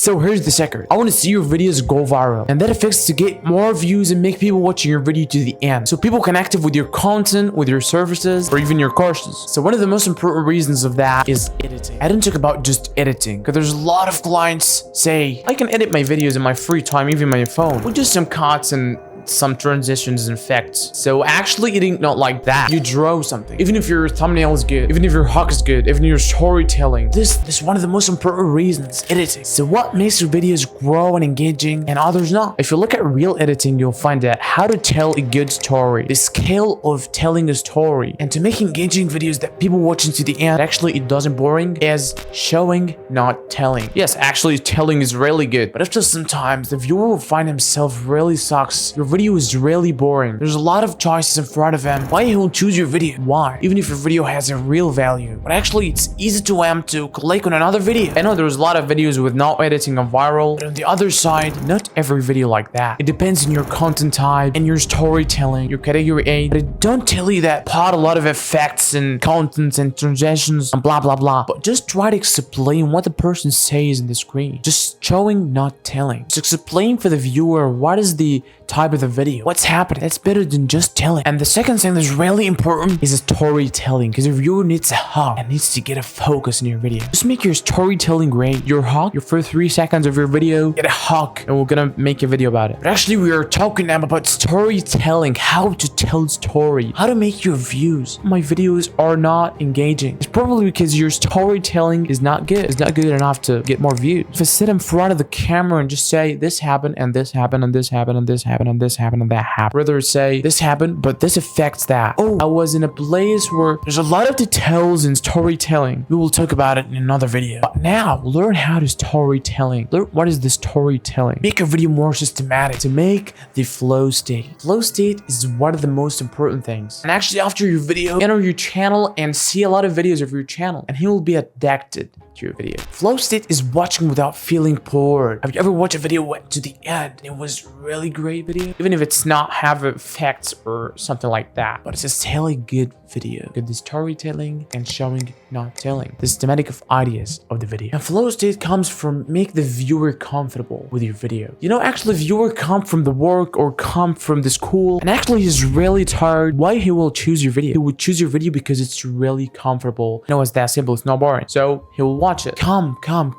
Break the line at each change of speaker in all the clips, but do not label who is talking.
So here's the secret. I want to see your videos go viral, and that affects to get more views and make people watching your video to the end, so people connect with your content, with your services, or even your courses. So one of the most important reasons of that is editing. I don't talk about just editing, because there's a lot of clients say I can edit my videos in my free time, even my phone, with just some cuts and some transitions and effects. So actually editing not like that. You draw something. Even if your thumbnail is good, even if your hook is good, even your storytelling. This is one of the most important reasons, editing. So what makes your videos grow and engaging and others not? If you look at real editing, you'll find that how to tell a good story, the scale of telling a story, and to make engaging videos that people watching to the end actually it doesn't boring is showing, not telling. Yes, actually telling is really good, but after some times the viewer will find himself really sucks. Your video is really boring. There's a lot of choices in front of him. Why he will choose your video? Why? Even if your video has a real value. But actually it's easy to him to click on another video. I know there's a lot of videos with no editing and viral, but on the other side, not every video like that. It depends on your content type and your storytelling, your category A. But it don't tell you that part a lot of effects and contents and transitions and blah blah blah. But just try to explain what the person says in the screen. Just showing, not telling. Just explain for the viewer what is the type of the video, what's happening. That's better than just telling. And the second thing that's really important is storytelling, because your viewer needs a hook and needs to get a focus in your video. Just make your storytelling great. Your hook, your first 3 seconds of your video, get a hook, and we're gonna make a video about it. But actually we are talking now about storytelling, how to tell story, how to make your views. My videos are not engaging. It's probably because your storytelling is not good. It's not good enough to get more views. If I sit in front of the camera and just say this happened and this happened and this happened and this happened and this happened and that happened, rather say this happened but this affects that. Oh, I was in a place where there's a lot of details in storytelling. We will talk about it in another video. But now learn how to storytelling. Learn what is the storytelling. Make your video more systematic to make the flow state. Flow state is one of the most important things. And actually after your video, enter your channel and see a lot of videos of your channel, and he will be addicted to your video. Flow state is watching without feeling bored. Have you ever watched a video went to the end and it was really great video? Even if it's not have effects or something like that, but it's just really good video. Good storytelling and showing, not telling. The systematic of ideas of the video. And flow state comes from make the viewer comfortable with your video. You know, actually viewer come from the work or come from the school and actually he's really tired. Why he will choose your video? He would choose your video because it's really comfortable. You know, it's that simple. It's not boring. So he will watch it. Come and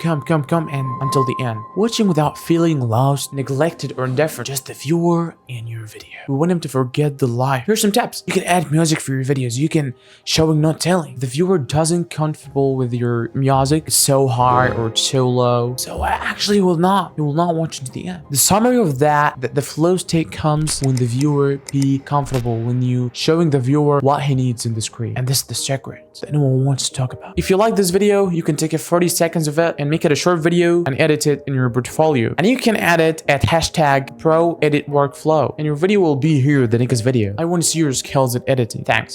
until the end. Watching without feeling lost, neglected, or indifferent. Just the viewer and your video. We want him to forget the lie. Here's some tips. You can add music for your videos. You can showing, not telling. The viewer doesn't comfortable with your music. It's so high or it's so low. So actually he will not watch it to the end. The summary of that the flow state comes when the viewer be comfortable, when you showing the viewer what he needs in the screen. And this is the secret that anyone wants to talk about. If you like this video, you can take a 40 seconds of it and make it a short video and edit it in your portfolio. And you can add it at hashtag #ProEditWorkflow. And your video will be here, the next video. I want to see your skills at editing. Thanks.